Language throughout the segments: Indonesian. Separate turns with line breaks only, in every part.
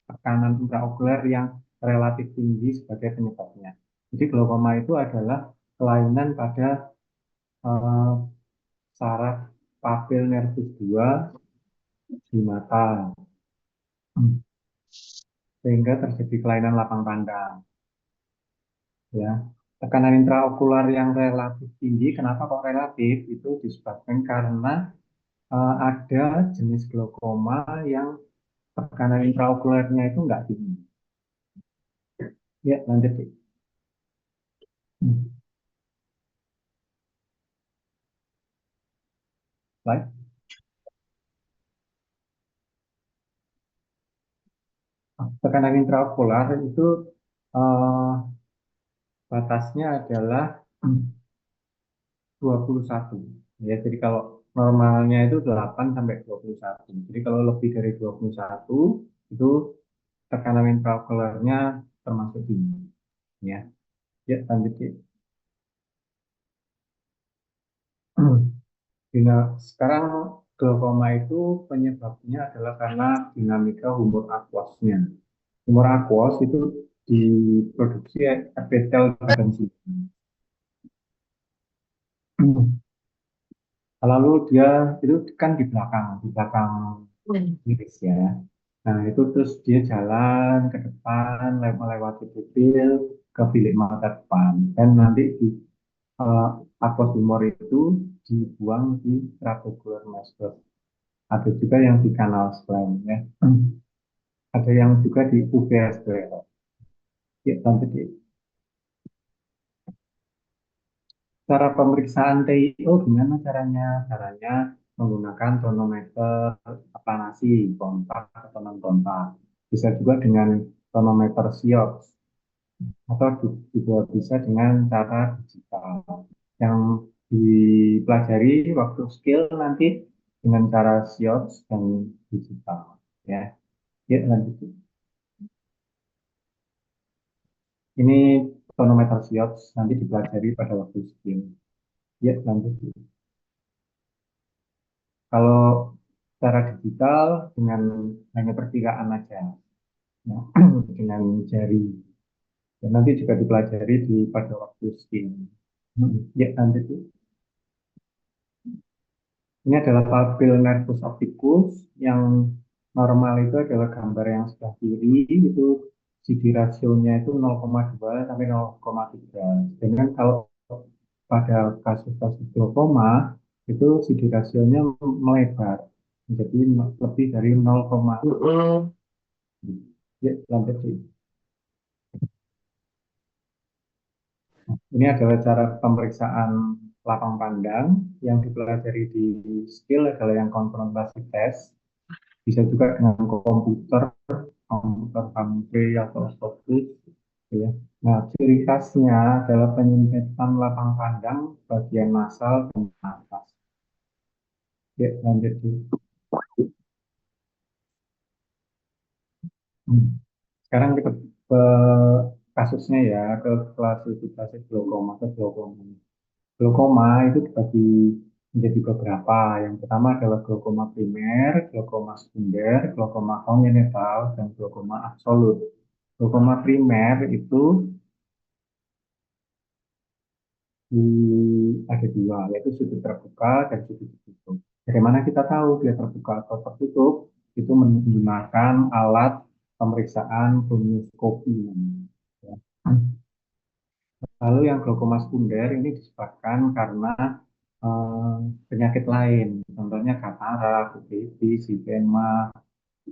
tekanan intraokuler yang relatif tinggi sebagai penyebabnya. Jadi glaukoma itu adalah kelainan pada eh, saraf papil nervus 2 di mata, sehingga terjadi kelainan lapang pandang. Ya, tekanan intraokular yang relatif tinggi, kenapa kok relatif? Itu disebabkan karena ada jenis glaukoma yang tekanan intraokulernya itu nggak tinggi. Ya, lanjut. Baik. Tekanan intraokular itu eh, batasnya adalah 21. Ya, jadi kalau normalnya itu 8 sampai 21. Jadi kalau lebih dari 21 itu tekanan intraokulernya termasuk tinggi. Ya, ya lanjut ya. Sekarang glaukoma itu penyebabnya adalah karena dinamika humor aquosnya. Humor aquos itu diproduksi epitel badan sini. Lalu dia itu kan di belakang iris ya. Nah itu terus dia jalan ke depan, melewati pupil ke bilik mata depan, dan nanti di uh, aquos humor itu dibuang di trabecular muscle. Ada juga yang di kanal spleen ya. Ada yang juga di uvea sclera. Ya, lanjut ya. Cara pemeriksaan TIO gimana caranya? Caranya menggunakan tonometer aplanasi, kontak atau non kontak. Bisa juga dengan tonometer SIOPS atau juga bisa dengan cara digital. Yang dipelajari waktu skill nanti dengan cara SIOPS dan digital. Ya, ya lanjut. Ini tonometer SIOPS nanti dipelajari pada waktu skill. Ya, lanjut. Kalau secara digital dengan hanya perkiraan aja, ya, dengan jari. Dan nanti juga dipelajari pada waktu skill. Ya, lanjut. Ini adalah papil nervus opticus yang normal itu adalah gambar yang sebelah kiri itu CD rasionya itu 0,2 sampai 0,3. Dengan kalau pada kasus-kasus glaukoma itu CD rasionya melebar menjadi lebih dari 0,5. Ya, lanjut sih. Ini adalah cara pemeriksaan lapang pandang yang dipelajari di skill adalah yang konfrontasi test. Bisa juga dengan komputer, komputer Hambre atau Scopus. Ya. Nah, ciri khasnya adalah penyempitan lapang pandang bagian nasal dan atas. Ya, lanjut dulu. Hmm. Sekarang kita ke kasusnya ya, ke klasifikasi glaukoma ke glaukoma. Glaukoma itu dibagi menjadi beberapa. Yang pertama adalah glaukoma primer, glaukoma sekunder, glaukoma kongenital, dan glaukoma absolut. Glaukoma primer itu ada dua, yaitu sudut terbuka dan sudut tertutup. Bagaimana kita tahu dia terbuka atau tertutup? Itu menggunakan alat pemeriksaan gonioskopi. Ya. Lalu yang glaukoma sekunder ini disebabkan karena penyakit lain, contohnya katarak, uveitis, hipema,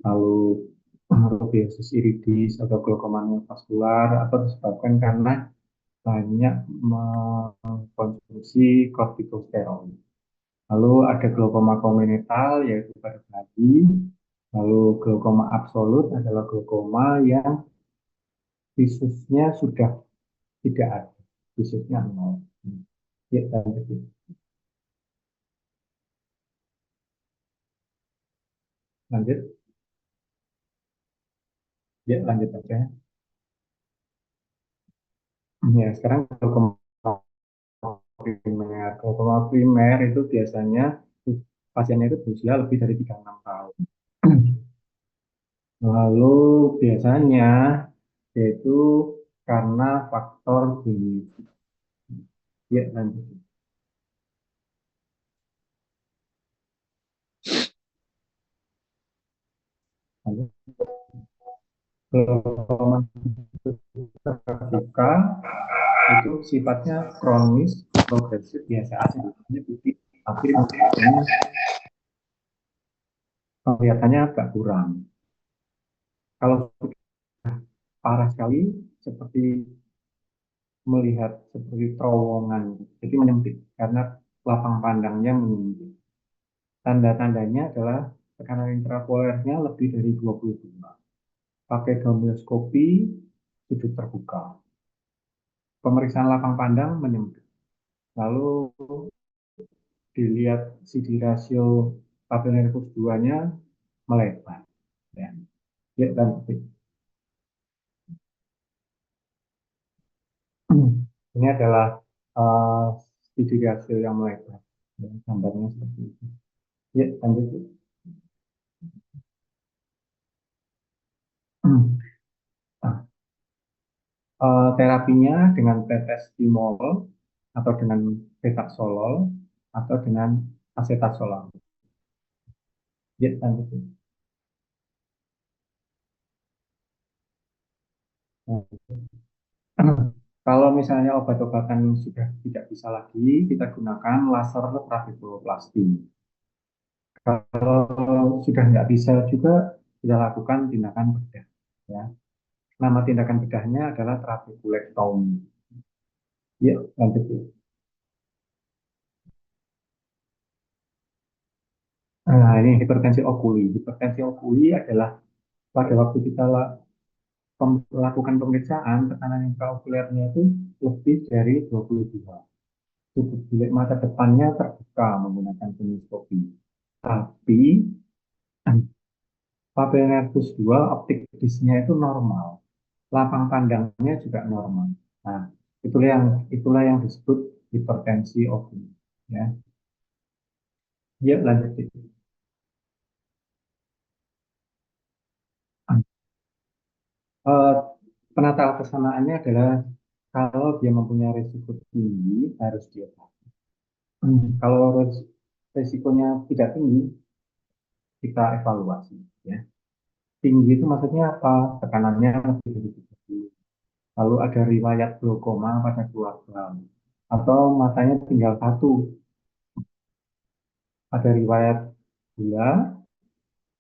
lalu rubiosis iridis atau glaukoma neovaskular, atau disebabkan karena banyak mengkonsumsi kortikosteroid. Lalu ada glaukoma kongenital yaitu pada bayi. Lalu glaukoma absolut adalah glaukoma yang visusnya sudah tidak ada, visusnya nol. Ya, lanjut. Lanjut. Ya, lanjut aja. Ya, sekarang glaukoma primer. Glaukoma primer itu biasanya pasiennya itu berusia lebih dari 36 tahun. Lalu biasanya yaitu karena faktor genetik. Ya, lanjut. Lalu, glaukoma terbuka itu sifatnya kronis, progresif, biasa aja. Biasanya putih, tapi kelihatannya agak kurang. Kalau parah sekali, seperti melihat seperti terowongan, jadi menyempit karena lapang pandangnya menyempit. Tanda-tandanya adalah tekanan intraokulernya lebih dari 22. Pakai dominoskopi, sudut terbuka. Pemeriksaan lapang pandang menyempit. Lalu dilihat CD rasio papilarius 2-nya melebar. Ya, ya dan ini adalah uh, CD rasio yang melebar. Ya, gambarnya seperti itu. Ya, lanjut. Nah, terapinya dengan tetestimol atau dengan betasolol atau dengan asetasolol. Ya, lanjut. Kalau misalnya obat-obatan sudah tidak bisa lagi, kita gunakan laser trabekuroplasti. Kalau sudah nggak bisa juga, kita lakukan tindakan bedah. Ya. Nama tindakan bedahnya adalah trabekulektomi. Ya, lanjut. Nah, ini hipertensi okuli. Hipertensi okuli adalah pada waktu kita lakukan pemeriksaan, tekanan intraokulernya itu lebih dari 22. Sudut bilik mata depannya terbuka menggunakan fluoroskopi. Tapi papil nervus 2 optik disnya itu normal. Lapang pandangnya juga normal. Nah, itulah yang disebut hipertensi okuli. Ya, dia lanjut. Eh, penata laksanaannya adalah kalau dia mempunyai risiko tinggi harus diobati. Kalau risikonya tidak tinggi, kita evaluasi. Ya. Tinggi itu maksudnya apa? Tekanannya lebih dari 30. Lalu ada riwayat glaukoma pada keluarga. Atau matanya tinggal satu. Ada riwayat gula,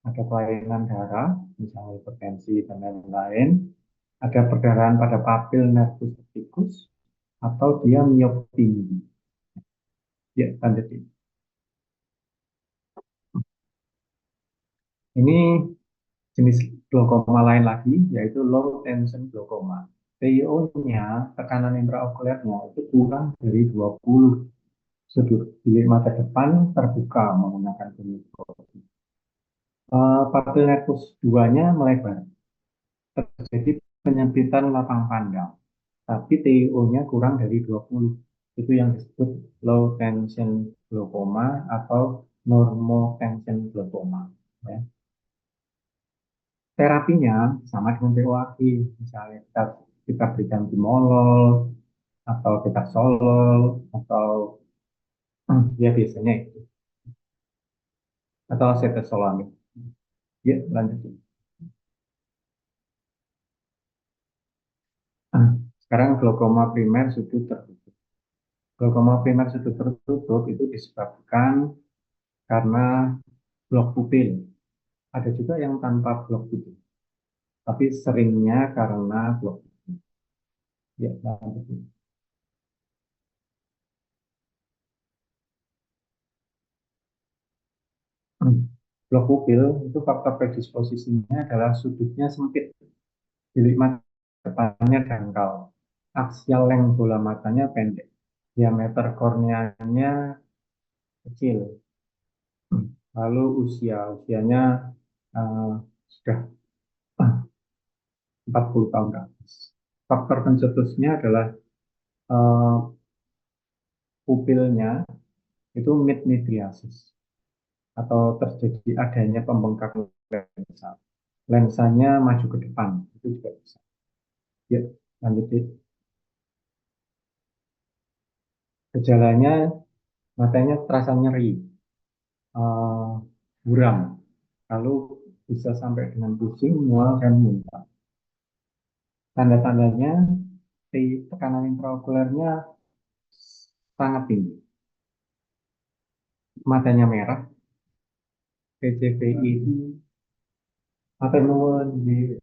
ada kelainan darah, misalnya hipertensi dan lain-lain. Ada perdarahan pada papil nervus opticus, atau dia miopi tinggi. Ya, lanjut. Ini jenis glaukoma lain lagi, yaitu low tension glaukoma. TiO-nya, tekanan intraokulernya itu kurang dari 20. Sudut bilik mata depan terbuka menggunakan mikroskopi. Papil nervus 2-nya melebar, terjadi penyempitan lapang pandang, tapi TiO-nya kurang dari 20. Itu yang disebut low tension glaucoma atau normotension glaucoma. Ya. Terapinya sama dengan POAG, misalnya kita berikan timolol atau kita solol atau ya biasanya itu atau acetazolamid. Ya, lanjut. Sekarang glaukoma primer sudut tertutup. Glaukoma primer sudut tertutup itu disebabkan karena blok pupil. Ada juga yang tanpa blok pupil, tapi seringnya karena blok pupil. Ya, lanjut. Blok pupil itu faktor predisposisinya adalah sudutnya sempit, bilik mata depannya dangkal, aksial length bola matanya pendek, diameter korneanya kecil. Lalu usianya sudah 40 tahun ke atas. Faktor pencetusnya adalah uh, pupilnya itu mid-midriasis atau terjadi adanya pembengkakan lensa. lensanya maju ke depan, itu juga bisa. Ya, lanjut. Gejalanya matanya terasa nyeri, eh, buram, lalu bisa sampai dengan pusing, mual, dan muntah. Tanda-tandanya tekanan intraokulernya sangat tinggi, matanya merah, PCVI atau nuwun di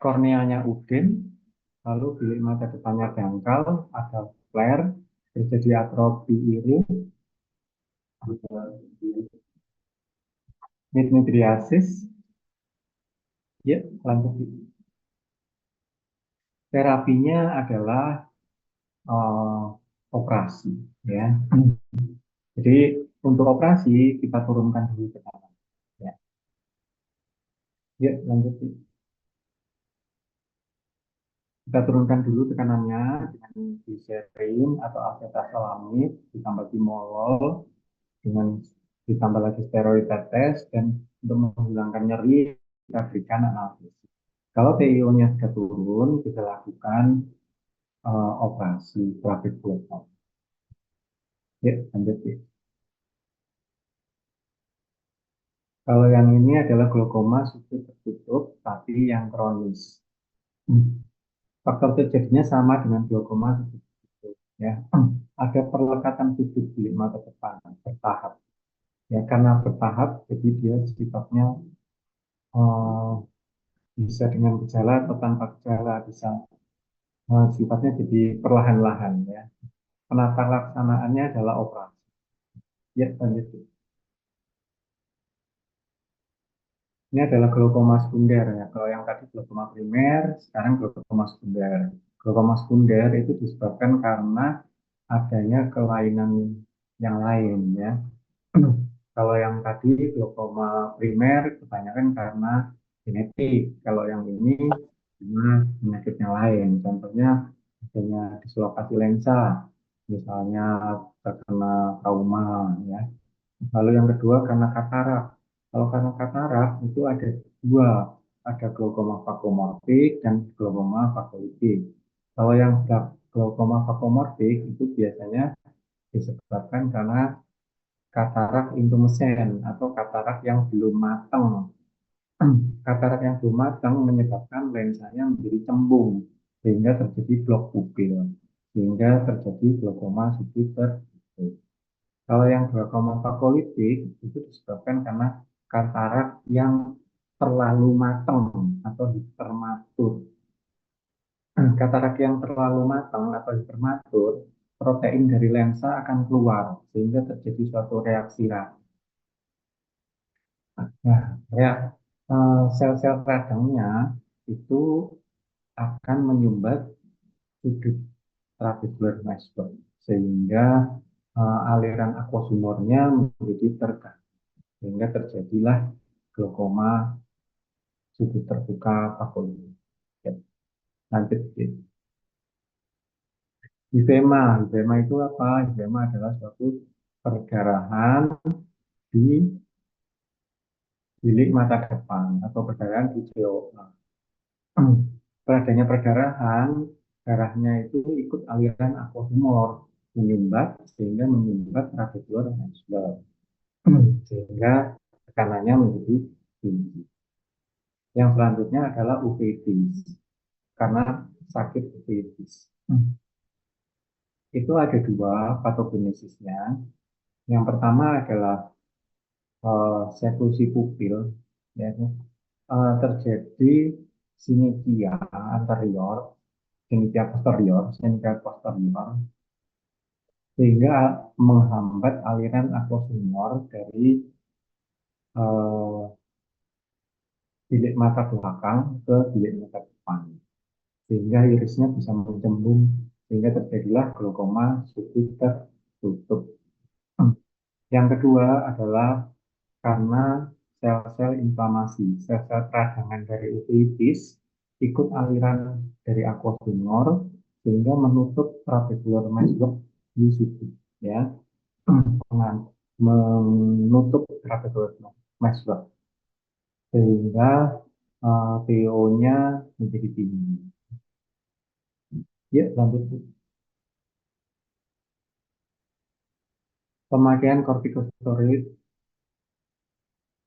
korneanya udin, lalu bilik mata depannya dangkal, ada flare, terjadi atrofi iris, midriasis. Ya, lanjut. Terapinya adalah eh, operasi, ya. Jadi untuk operasi kita turunkan dulu tekanan. Ya, ya lanjut. Kita turunkan dulu tekanannya dengan glycerin atau acetazolamid ditambah timolol dengan ditambah lagi steroid tetes dan untuk menghilangkan nyeri kita berikan analgesia. Kalau TIO-nya sudah turun, kita lakukan operasi grafik global. Ya, lanjut ya. Kalau yang ini adalah glaukoma sudut tertutup tapi yang kronis. Faktor terjadinya sama dengan glaukoma sudut tertutup, ya. Ada perlekatan sudut bilik mata depan bertahap. Ya, karena bertahap, jadi dia sifatnya eh, bisa dengan gejala atau tanpa gejala, bisa sifatnya jadi perlahan-lahan, ya. Penata laksanaannya adalah operasi. Ya, lanjut. Ini adalah glaukoma sekunder, ya. Kalau yang tadi glaukoma primer, sekarang glaukoma sekunder. Glaukoma sekunder itu disebabkan karena adanya kelainan yang lain, ya. Kalau yang tadi glaukoma primer kebanyakan karena genetik. Kalau yang ini karena penyakit yang lain. Contohnya adanya dislokasi lensa, misalnya terkena trauma, ya. Lalu yang kedua karena katarak. Kalau karena katarak itu ada dua, ada glaukoma vakomorbik dan glaukoma vakolitik. Kalau yang glaukoma vakomorbik itu biasanya disebabkan karena katarak intumesen atau katarak yang belum matang. Katarak yang belum matang menyebabkan lensanya menjadi cembung sehingga terjadi blok pupil, sehingga terjadi glaukoma sudut tertutup. Kalau yang glaukoma vakolitik itu disebabkan karena katarak yang terlalu matang atau hipermatur. Katarak yang terlalu matang atau hipermatur, protein dari lensa akan keluar sehingga terjadi suatu reaksi radang. Nah, ya, sel-sel radangnya itu akan menyumbat sudut trabecular mesbel sehingga aliran aquasumornya menjadi terganggu sehingga terjadilah glaukoma sudut terbuka pakoid. Ya, lanjut. Hipema itu apa? Hipema adalah suatu perdarahan di bilik mata depan atau perdarahan di JOA. Adanya perdarahan, darahnya itu ikut aliran aquasumor menyumbat sehingga menyumbat trabecular mesbel sehingga tekanannya menjadi tinggi. Yang selanjutnya adalah uveitis karena sakit uveitis. Itu ada dua patogenesisnya. Yang pertama adalah seklusi pupil, yaitu terjadi sinitia anterior, sinitia posterior, sehingga menghambat aliran aquasumor dari eh, bilik mata belakang ke bilik mata depan, sehingga irisnya bisa mencembung, sehingga terjadilah glaukoma sudut tertutup. Yang kedua adalah karena sel-sel inflamasi, sel-sel peradangan dari uveitis ikut aliran dari aquasumor sehingga menutup trabecular mesbel di situ, ya, menutup trabecular mesbel. sehingga TO-nya menjadi tinggi. Ya, lanjut. Pemakaian kortikosteroid,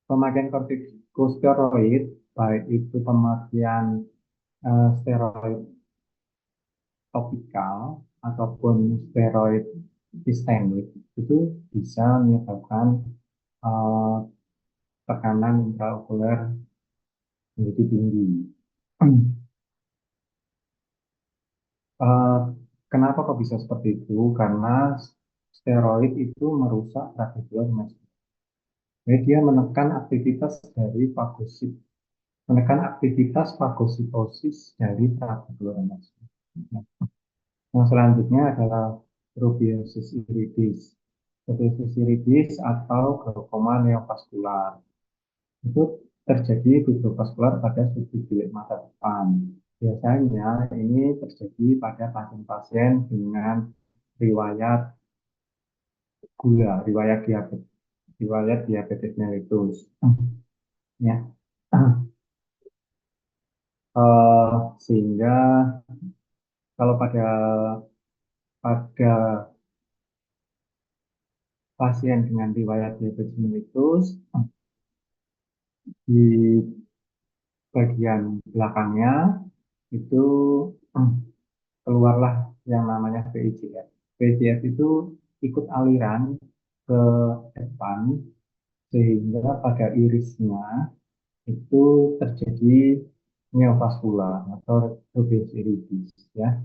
pemakaian kortikosteroid, baik itu pemakaian steroid topikal ataupun steroid sistemik itu bisa menyebabkan eh, tekanan intraokuler menjadi tinggi. Eh, Kenapa kok bisa seperti itu? Karena steroid itu merusak radikular muscle. Jadi dia menekan aktivitas fagositosis dari radikular muscle. Yang selanjutnya adalah rubiosis iridis. Rubiosis iridis atau glaukoma neovaskular. Itu terjadi fibrovaskular pada sudut bilik mata depan. Biasanya ini terjadi pada pasien-pasien dengan riwayat gula, riwayat diabetes mellitus. Ya, sehingga kalau pada pasien dengan riwayat diabetes mellitus di bagian belakangnya itu keluarlah yang namanya VEGF. VEGF itu ikut aliran ke depan sehingga pada irisnya itu terjadi neovaskular atau rubus iridis ya.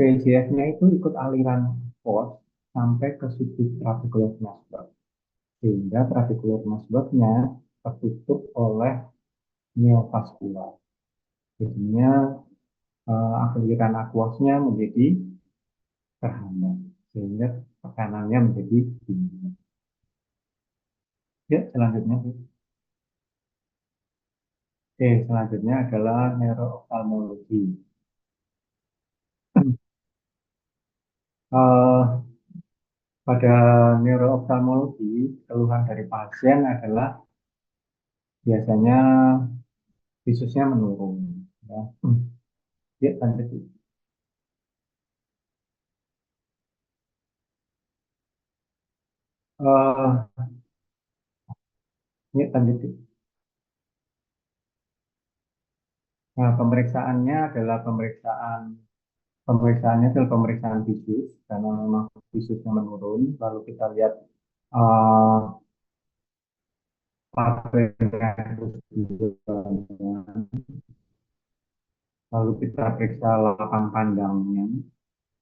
VEGF-nya itu ikut aliran pos sampai ke sudut trabecular muscle sehingga trabecular muscle-nya tertutup oleh neovaskular. Jadinya aliran aquosnya menjadi terhambat sehingga tekanannya menjadi tinggi. Ya, selanjutnya. Oke, selanjutnya adalah neurooftalmologi. Eh, Pada neurooftalmologi, keluhan dari pasien adalah biasanya visusnya menurun. Ya, ya lanjut. Eh, ya lanjut. Nah, pemeriksaannya adalah pemeriksaan visus karena memang visusnya menurun. Lalu kita lihat eh lalu kita periksa lapang pandangnya.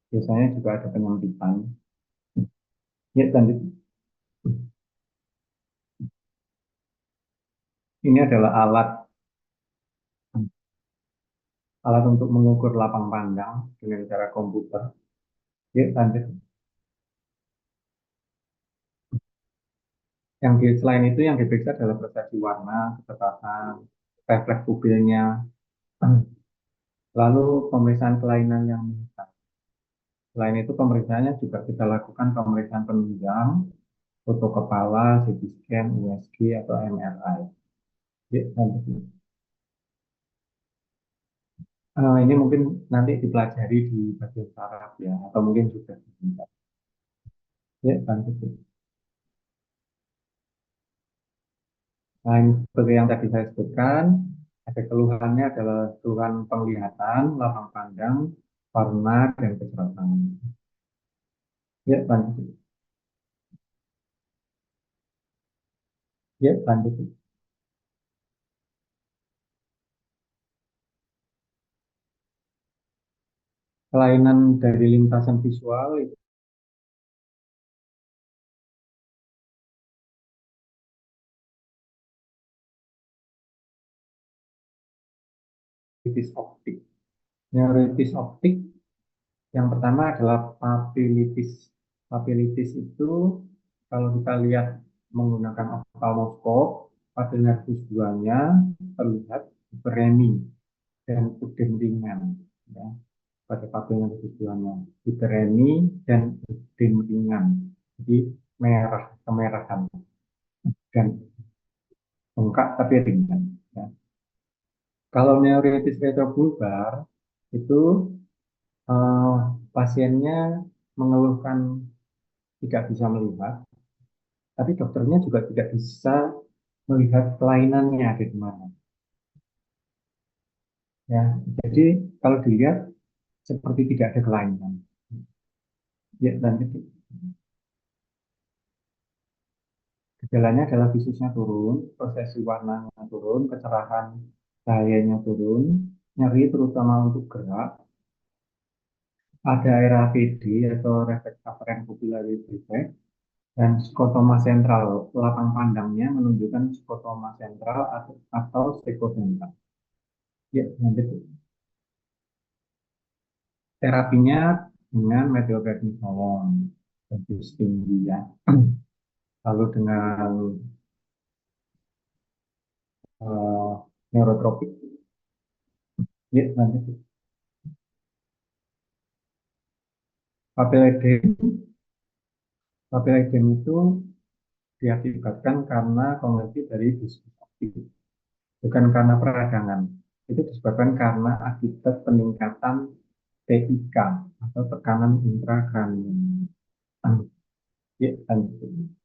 Biasanya juga ada penyempitan. Ya lanjut. Ini adalah alat untuk mengukur lapang pandang dengan cara komputer. Ya, lanjut. Selain itu yang diperiksa adalah persepsi warna, ketetapan, refleks pupilnya, lalu pemeriksaan kelainan yang meningkat. Selain itu pemeriksaannya juga kita lakukan pemeriksaan penunjang, foto kepala, CT scan, USG atau MRI. Ya, lanjut. Ini mungkin nanti dipelajari di bagian saraf ya, atau mungkin juga di tingkat. Ya, lanjut. Nah, ini seperti yang tadi saya sebutkan, ada keluhannya adalah keluhan penglihatan, lapang pandang, warna, dan kecerdasan. Ya, lanjut. Ya, lanjut. Kelainan dari lintasan visual itu neuritis optik. Neuritis optik yang pertama adalah papilitis. Papilitis itu kalau kita lihat menggunakan oftalmoskop, pada nervus 2-nya terlihat hiperemi dan pudem ringan. Ya. Pada papilnya tujuannya hiperemi dan edem ringan, jadi merah kemerahan dan bengkak tapi ringan. Ya. Kalau neuritis retrobulbar itu eh, pasiennya mengeluhkan tidak bisa melihat, tapi dokternya juga tidak bisa melihat kelainannya ada di mana. Ya, jadi kalau dilihat seperti tidak ada kelainan. Ya, dan itu gejalanya adalah visusnya turun, prosesi warnanya turun, kecerahan cahayanya turun, nyeri terutama untuk gerak, ada RAPD atau refleks afferent pupillary defect, dan skotoma sentral. Lapang pandangnya menunjukkan skotoma sentral atau psikosentral. Ya, lanjut. Terapinya dengan methylprednisolon, dosis tinggi ya. Lalu dengan eh, neurotropik. Ya, lanjut. Papiledem, papiledem itu diakibatkan karena kongesi dari diskus aktif, bukan karena peradangan. Itu disebabkan karena akibat peningkatan TIK atau tekanan intrakranial. Ya, lanjut.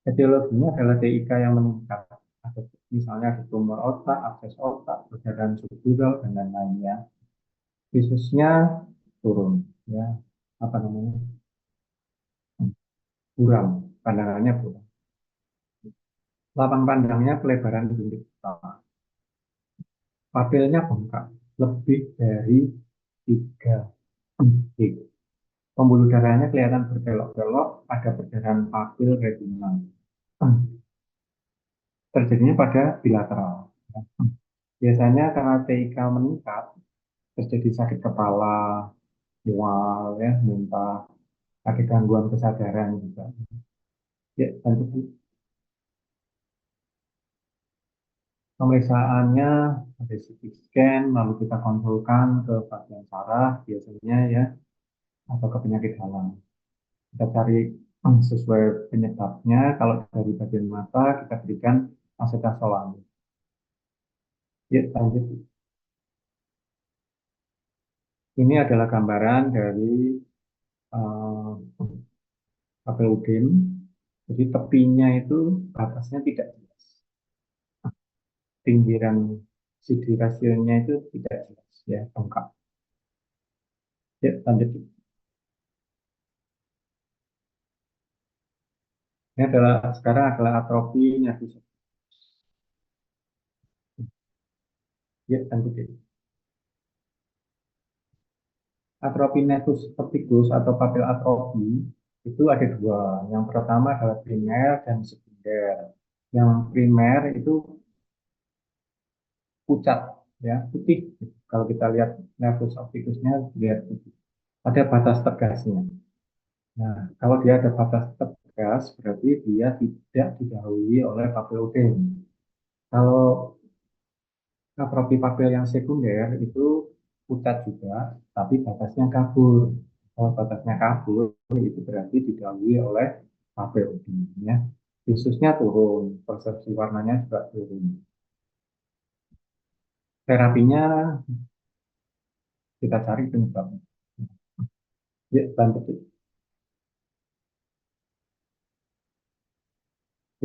Etiologinya adalah TIK yang meningkat. Ada, misalnya ada tumor otak, akses otak, perbedaan subdural, dan lain-lainnya. Visusnya turun, ya apa namanya, buram, pandangannya buram. Lapang pandangnya pelebaran bintik utama. Papilnya bengkak, lebih dari 3 D. Pembuluh darahnya kelihatan berbelok-belok, ada perdarahan papil retinal. Terjadinya pada bilateral. Biasanya karena TIK meningkat, terjadi sakit kepala, mual, ya, muntah, ada gangguan kesadaran juga. Ya, lanjut. Pemeriksaannya ada CT scan, lalu kita konsulkan ke bagian saraf biasanya ya, atau ke penyakit dalam. Kita cari sesuai penyebabnya. Kalau dari bagian mata kita berikan acetazolam. Ya, lanjut. Ini adalah gambaran dari uh, papilodem. Jadi tepinya itu batasnya tidak jelas. Pinggiran CD rasionya itu tidak jelas ya, bengkak. Ya, lanjut. Ini adalah sekarang adalah atrofi nervus. Ya, lanjut. Atrofi nervus opticus atau papil atrofi itu ada dua. Yang pertama adalah primer dan sekunder. Yang primer itu pucat, ya putih. Kalau kita lihat nervus opticusnya, lihat putih. Ada batas tegasnya. Nah, kalau dia ada batas tegas, berarti dia tidak didahului oleh papilodem. Kalau atrofi papil yang sekunder itu pucat juga, tapi batasnya kabur. Kalau batasnya kabur, itu berarti didahului oleh papilodem. Ya. Visusnya turun, persepsi warnanya juga turun. Terapinya kita cari penyebabnya. Ya, lanjut.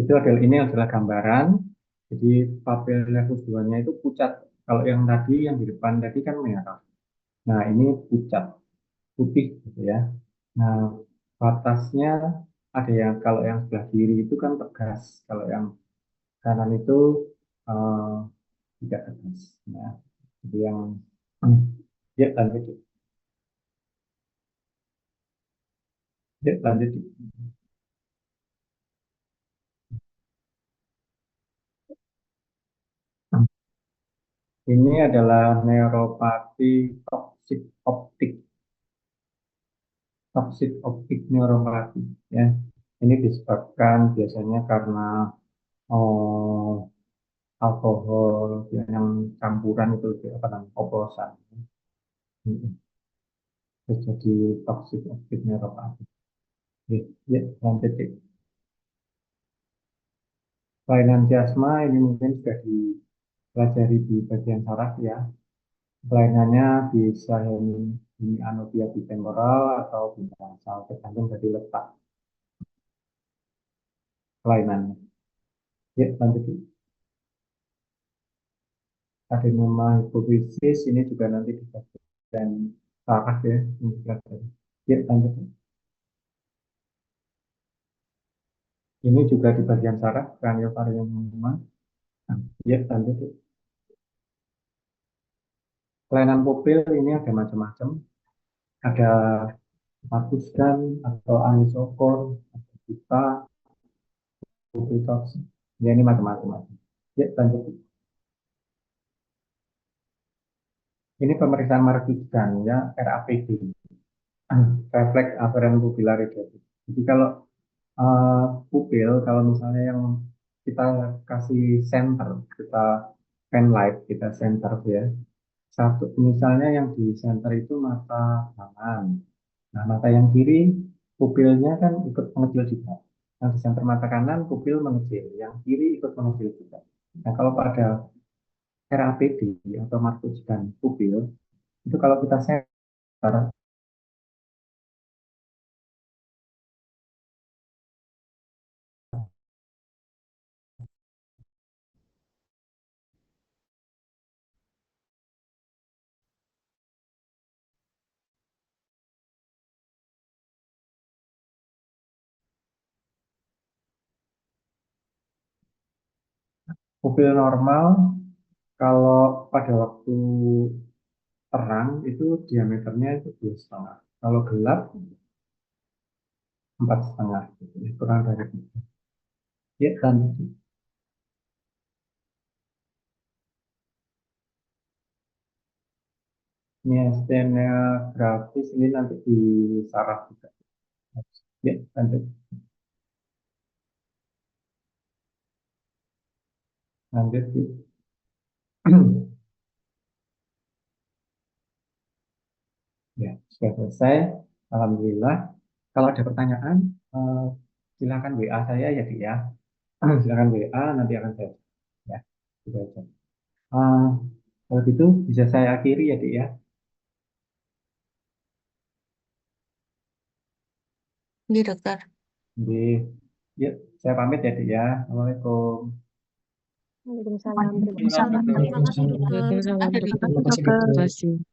Itu adalah ini adalah gambaran. Jadi papil nervus 2-nya itu pucat. Kalau yang tadi yang di depan tadi kan merah. Nah, ini pucat, putih gitu ya. Nah, batasnya ada yang kalau yang sebelah kiri itu kan tegas, kalau yang kanan itu eh, tidak tegas. Nah, jadi yang ya lanjut, ya lanjut. Ini adalah neuropati toksik optik, toksik optik neuropati. Ya, ini disebabkan biasanya karena oh, alkohol yang campuran itu apa namanya oplosan. Hmm. Terjadi toksik optik neuropati. Ya, ya, lanjut. Kelainan kiasma ini mungkin sudah dipelajari di bagian saraf ya. Kelainannya bisa ini anopia bitemporal atau bilateral, tergantung dari letak kelainannya. Ya, lanjut. Adenoma hipofisis ini juga nanti di bagian saraf ya. Ini pelajari. Ya, lanjut. Ini juga di bagian saraf, craniopharyngioma. Ya, lanjut. Kelainan pupil ini ada macam-macam. Ada Markuskan atau anisokor, atau kita, pupil ya ini macam-macam. Ya, lanjut. Ini pemeriksaan Markuskan ya, RAPD, refleks afferent pupillar radiatus. Jadi kalau pupil, kalau misalnya yang kita kasih center, kita penlight, kita center ya. Satu, misalnya yang di center itu mata kanan. Nah, mata yang kiri pupilnya kan ikut mengecil juga. Yang di center mata kanan pupil mengecil, yang kiri ikut mengecil juga. Nah, kalau pada RAPD atau markuskan pupil, itu kalau kita center, pupil normal kalau pada waktu terang itu diameternya itu 2,5. Kalau gelap 4,5. Gitu. Kurang dari itu. Ya, dan miastenia gravis ini nanti di saraf juga. Ya, lanjut. Lanjut. Ya, sudah selesai. Alhamdulillah. Kalau ada pertanyaan, eh, silakan WA saya ya, Dik ya. Silakan WA, nanti akan saya. Ya, gitu aja. Eh, kalau gitu bisa saya akhiri ya, Dik ya.
Di dokter.
Jadi, yuk, saya pamit ya, Dik ya. Assalamualaikum.
Waalaikumsalam. Terima kasih,
Waalaikumsalam.
dokter.
Terima kasih, dokter.
Waalaikumsalam,
Ada di
dokter.
Terima
Terima
kasih,
kasih,
dokter.
dokter.